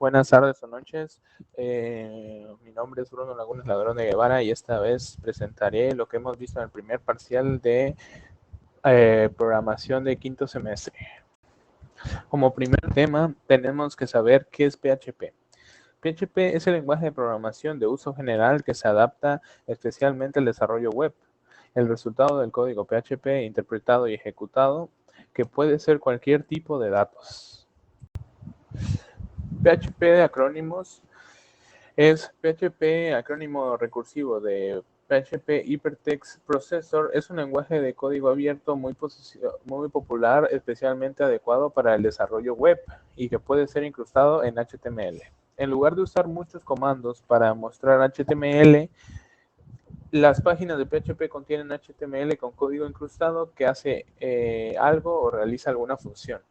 Buenas tardes o noches. Mi nombre es Bruno Lagunes Ladrón de Guevara y esta vez presentaré lo que hemos visto en el primer parcial de programación de quinto semestre. Como primer tema, tenemos que saber qué es PHP. PHP es el lenguaje de programación de uso general que se adapta especialmente al desarrollo web. El resultado del código PHP interpretado y ejecutado, que puede ser cualquier tipo de datos. PHP de acrónimos es PHP, acrónimo recursivo de PHP Hypertext Processor. Es un lenguaje de código abierto muy popular, especialmente adecuado para el desarrollo web y que puede ser incrustado en HTML. En lugar de usar muchos comandos para mostrar HTML, las páginas de PHP contienen HTML con código incrustado que hace algo o realiza alguna función.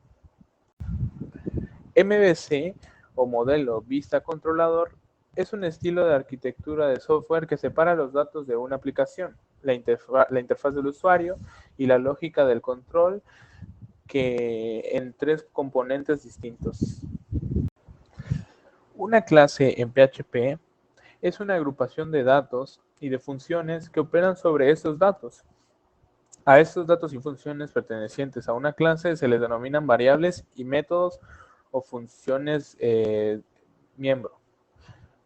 MVC o modelo vista controlador es un estilo de arquitectura de software que separa los datos de una aplicación, la interfaz del usuario y la lógica del control en tres componentes distintos. Una clase en PHP es una agrupación de datos y de funciones que operan sobre esos datos. A estos datos y funciones pertenecientes a una clase se les denominan variables y métodos o funciones miembro.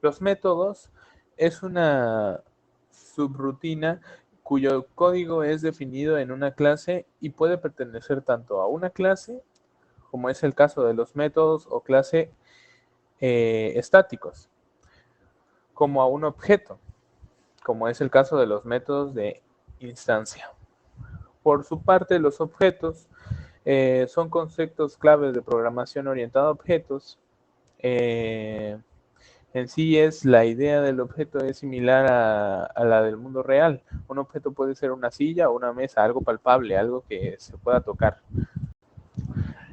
Los métodos es una subrutina cuyo código es definido en una clase y puede pertenecer tanto a una clase, como es el caso de los métodos o clase estáticos, como a un objeto, como es el caso de los métodos de instancia. Por su parte, los objetos son conceptos claves de programación orientada a objetos. En sí la idea del objeto es similar a la del mundo real. Un objeto puede ser una silla o una mesa, algo palpable, algo que se pueda tocar.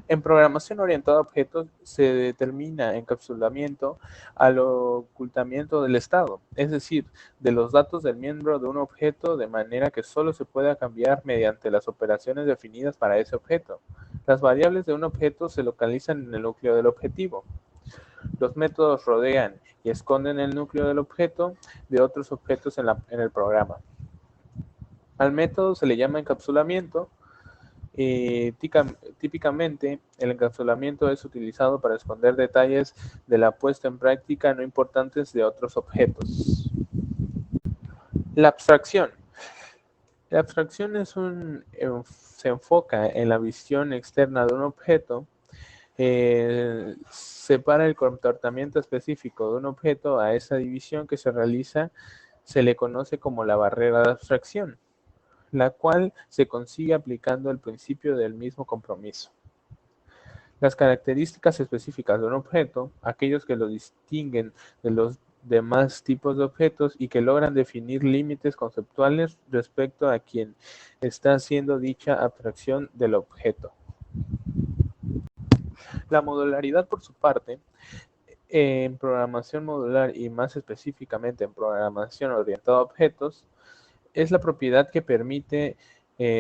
En programación orientada a objetos se determina encapsulamiento al ocultamiento del estado, es decir, de los datos del miembro de un objeto de manera que solo se pueda cambiar mediante las operaciones definidas para ese objeto. Las variables de un objeto se localizan en el núcleo del objetivo. Los métodos rodean y esconden el núcleo del objeto de otros objetos en el programa. Al método se le llama encapsulamiento. Típicamente, el encapsulamiento es utilizado para esconder detalles de la puesta en práctica no importantes de otros objetos. La abstracción. La abstracción se enfoca en la visión externa de un objeto. Separa el comportamiento específico de un objeto a esa división que se realiza, se le conoce como la barrera de abstracción, la cual se consigue aplicando el principio del mismo compromiso. Las características específicas de un objeto, aquellos que lo distinguen de los demás tipos de objetos y que logran definir límites conceptuales respecto a quien está haciendo dicha abstracción del objeto. La modularidad, por su parte, en programación modular y más específicamente en programación orientada a objetos, es la propiedad que permite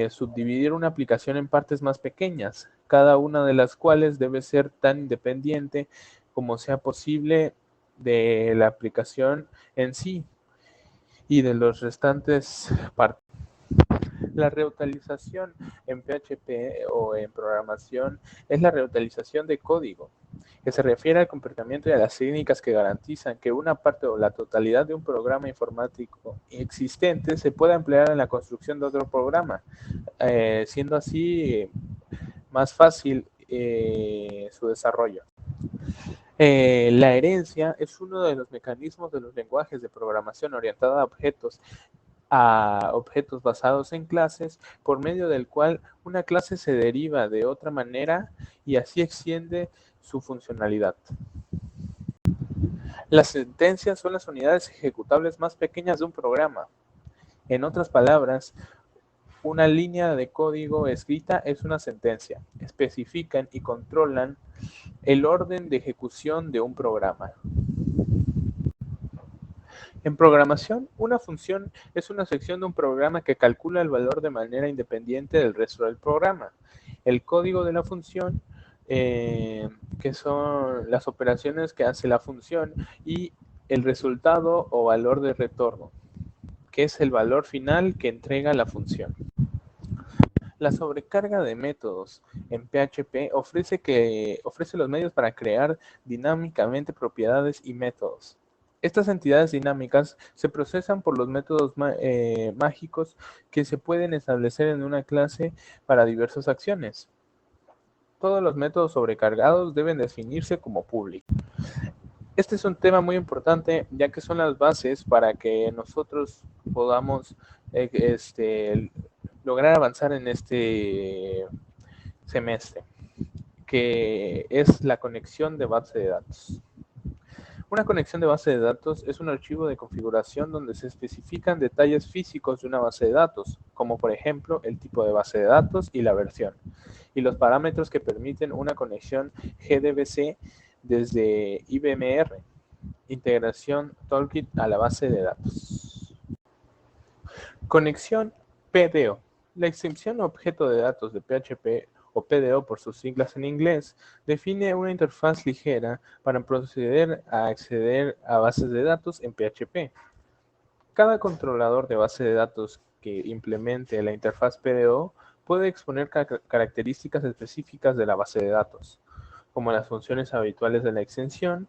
subdividir una aplicación en partes más pequeñas, cada una de las cuales debe ser tan independiente como sea posible de la aplicación en sí y de los restantes partes. La reutilización en PHP o en programación es la reutilización de código, que se refiere al comportamiento y a las técnicas que garantizan que una parte o la totalidad de un programa informático existente se pueda emplear en la construcción de otro programa, siendo así más fácil su desarrollo. La herencia es uno de los mecanismos de los lenguajes de programación orientada a objetos basados en clases, por medio del cual una clase se deriva de otra manera y así extiende su funcionalidad. Las sentencias son las unidades ejecutables más pequeñas de un programa. En otras palabras, una línea de código escrita es una sentencia. Especifican y controlan el orden de ejecución de un programa. En programación, una función es una sección de un programa que calcula el valor de manera independiente del resto del programa. El código de la función que son las operaciones que hace la función y el resultado o valor de retorno, que es el valor final que entrega la función. La sobrecarga de métodos en PHP ofrece los medios para crear dinámicamente propiedades y métodos. Estas entidades dinámicas se procesan por los métodos mágicos que se pueden establecer en una clase para diversas acciones. Todos los métodos sobrecargados deben definirse como públicos. Este es un tema muy importante, ya que son las bases para que nosotros podamos lograr avanzar en este semestre, que es la conexión de base de datos. Una conexión de base de datos es un archivo de configuración donde se especifican detalles físicos de una base de datos, como por ejemplo el tipo de base de datos y la versión, y los parámetros que permiten una conexión GDBC desde IBMR, integración Toolkit a la base de datos. Conexión PDO. La extensión objeto de datos de PHP o PDO por sus siglas en inglés, define una interfaz ligera para proceder a acceder a bases de datos en PHP. Cada controlador de base de datos que implemente la interfaz PDO puede exponer características específicas de la base de datos, como las funciones habituales de la extensión,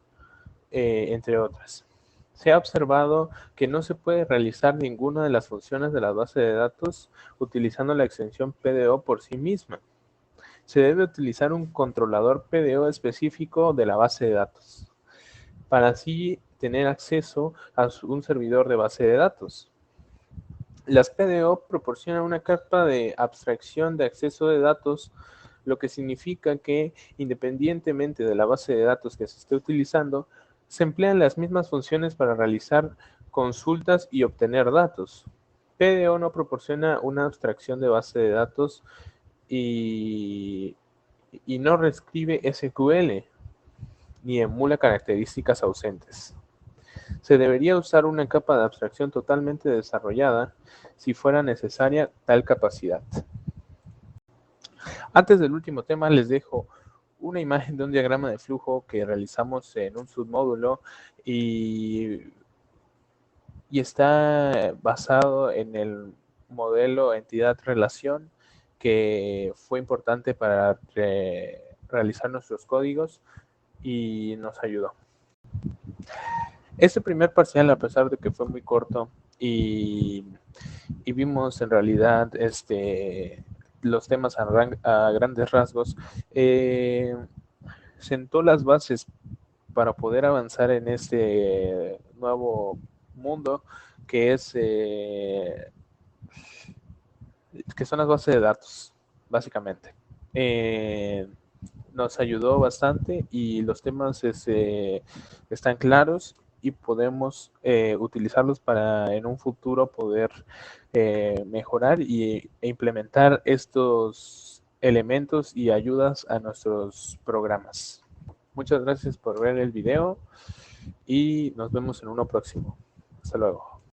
entre otras. Se ha observado que no se puede realizar ninguna de las funciones de la base de datos utilizando la extensión PDO por sí misma. Se debe utilizar un controlador PDO específico de la base de datos, para así tener acceso a un servidor de base de datos. Las PDO proporcionan una capa de abstracción de acceso de datos, lo que significa que, independientemente de la base de datos que se esté utilizando, se emplean las mismas funciones para realizar consultas y obtener datos. PDO no proporciona una abstracción de base de datos y no reescribe SQL, ni emula características ausentes. Se debería usar una capa de abstracción totalmente desarrollada si fuera necesaria tal capacidad. Antes del último tema les dejo una imagen de un diagrama de flujo que realizamos en un submódulo y está basado en el modelo entidad-relación que fue importante para realizar nuestros códigos y nos ayudó. Este primer parcial, a pesar de que fue muy corto y vimos en realidad los temas a grandes rasgos, sentó las bases para poder avanzar en este nuevo mundo que es que son las bases de datos, básicamente. Nos ayudó bastante y los temas están claros y podemos utilizarlos para en un futuro poder mejorar e implementar estos elementos y ayudas a nuestros programas. Muchas gracias por ver el video y nos vemos en uno próximo. Hasta luego.